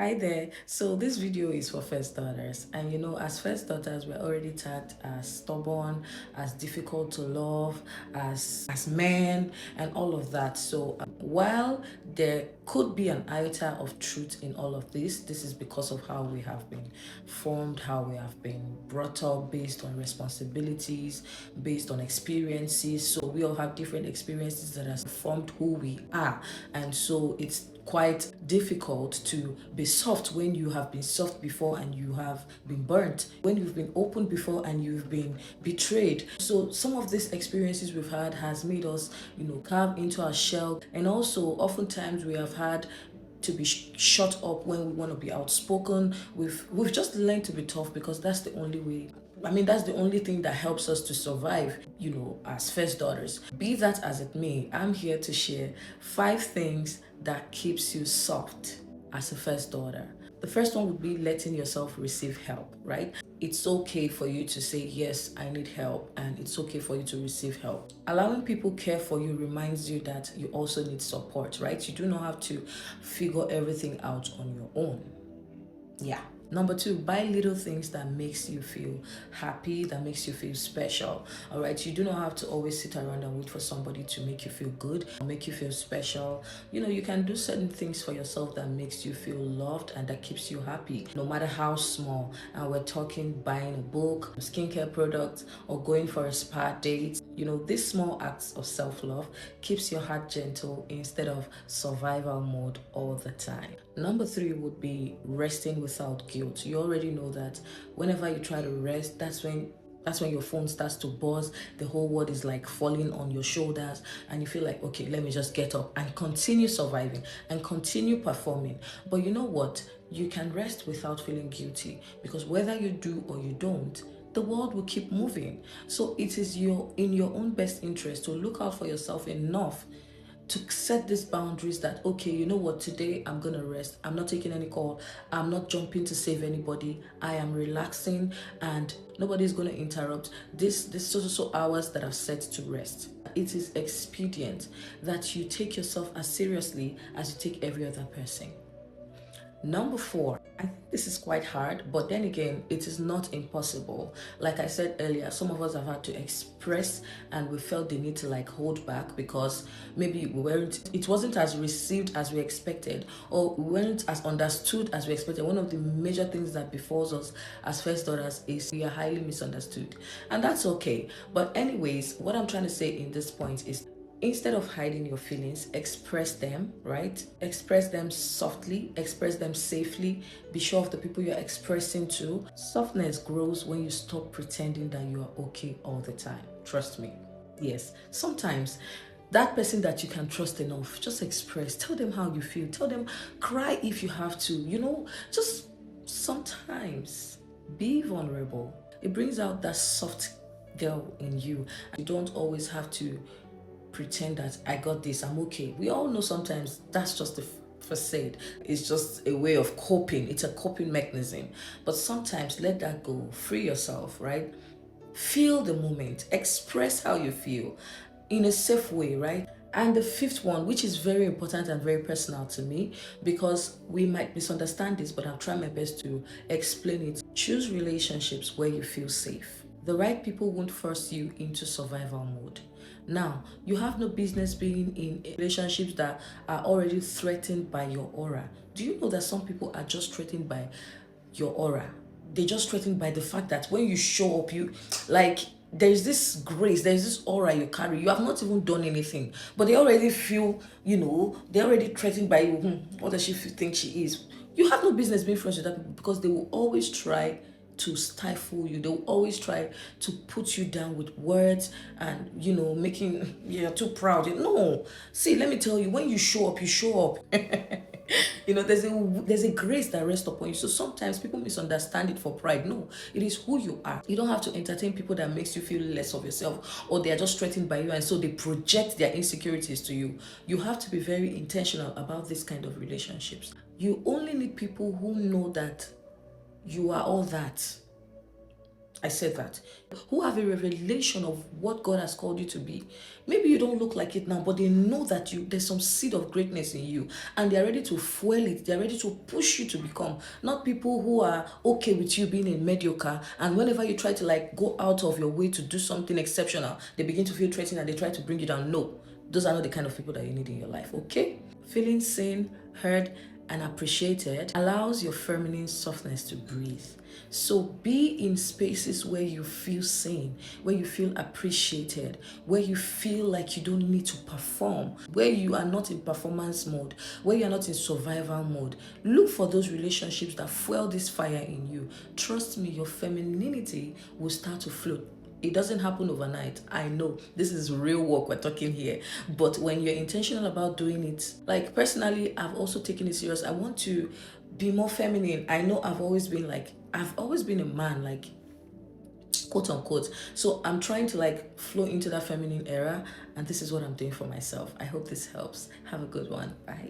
Hi there. So this video is for first daughters, and as first daughters, we're already tagged as stubborn, as difficult to love, as men, and all of that. So while there could be an iota of truth in all of this, this is because of how we have been formed, how we have been brought up, based on responsibilities, based on experiences. So we all have different experiences that has formed who we are, and so it's quite difficult to be soft when you have been soft before and you have been burnt, when you've been open before and you've been betrayed. So some of these experiences we've had has made us, carve into our shell. And also oftentimes we have had to be shut up when we want to be outspoken. We've just learned to be tough because that's the only way. I mean, that's the only thing that helps us to survive, as first daughters. Be that as it may, I'm here to share 5 things that keeps you soft as a first daughter. The first one would be letting yourself receive help, right? It's okay for you to say, yes, I need help, and it's okay for you to receive help. Allowing people care for you reminds you that you also need support, right? You do not have to figure everything out on your own. Yeah. Number 2, buy little things that makes you feel happy, that makes you feel special. All right. You do not have to always sit around and wait for somebody to make you feel good or make you feel special. You can do certain things for yourself that makes you feel loved and that keeps you happy, no matter how small. And we're talking buying a book, skincare products, or going for a spa date. These small acts of self-love keeps your heart gentle instead of survival mode all the time. Number 3 would be resting without guilt. You already know that whenever you try to rest, that's when your phone starts to buzz. The whole world is like falling on your shoulders, and you feel like, okay, let me just get up and continue surviving and continue performing. But you know what? You can rest without feeling guilty, because whether you do or you don't, the world will keep moving. So it is in your own best interest to look out for yourself enough to set these boundaries that, okay, you know what, today I'm gonna rest. I'm not taking any call. I'm not jumping to save anybody. I am relaxing, and nobody's gonna interrupt this so hours that I've set to rest. It is expedient that you take yourself as seriously as you take every other person. Number 4, I think this is quite hard, but then again, it is not impossible. Like I said earlier, some of us have had to express, and we felt the need to hold back because maybe it wasn't as received as we expected, or we weren't as understood as we expected. One of the major things that befalls us as first daughters is we are highly misunderstood, and that's okay. But anyways, what I'm trying to say in this point is, instead of hiding your feelings, express them, right? Express them softly, express them safely. Be sure of the people you're expressing to. Softness grows when you stop pretending that you are okay all the time. Trust me. Yes, sometimes that person that you can trust enough, just express. Tell them how you feel. Tell them, cry if you have to. Just sometimes be vulnerable. It brings out that soft girl in you. You don't always have to pretend that I got this, I'm okay. We all know sometimes that's just a facade. It's just a way of coping. It's a coping mechanism. But sometimes let that go. Free yourself, right? Feel the moment. Express how you feel in a safe way, right? And the 5th one, which is very important and very personal to me, because we might misunderstand this, but I'll try my best to explain it. Choose relationships where you feel safe. The right people won't force you into survival mode. Now, you have no business being in relationships that are already threatened by your aura. Do you know that some people are just threatened by your aura? They're just threatened by the fact that when you show up, there's this grace, there's this aura you carry. You have not even done anything, but they already feel, they're already threatened by you. What does she think she is? You have no business being friends with that people, because they will always try to stifle you. They'll always try to put you down with words and, making you're too proud. No, see, let me tell you, when you show up, you show up. There's a grace that rests upon you. So sometimes people misunderstand it for pride. No, it is who you are. You don't have to entertain people that makes you feel less of yourself, or they are just threatened by you, and so they project their insecurities to you. You have to be very intentional about this kind of relationships. You only need people who know that you are all that. I said that. Who have a revelation of what God has called you to be. Maybe you don't look like it now, but they know that there's some seed of greatness in you, and they're ready to fuel it. They're ready to push you to become. Not people who are okay with you being a mediocre, and whenever you try to like go out of your way to do something exceptional, they begin to feel threatened and they try to bring you down. No, those are not the kind of people that you need in your life, okay? Feeling seen, heard, and appreciated allows your feminine softness to breathe. So be in spaces where you feel seen, where you feel appreciated, where you feel like you don't need to perform, where you are not in performance mode, where you are not in survival mode. Look for those relationships that fuel this fire in you. Trust me, your femininity will start to float. It doesn't happen overnight. I know this is real work we're talking here, but when you're intentional about doing it, like personally, I've also taken it serious. I want to be more feminine. I know I've always been a man, like quote unquote. So I'm trying to like flow into that feminine era, and this is what I'm doing for myself. I hope this helps. Have a good one. Bye.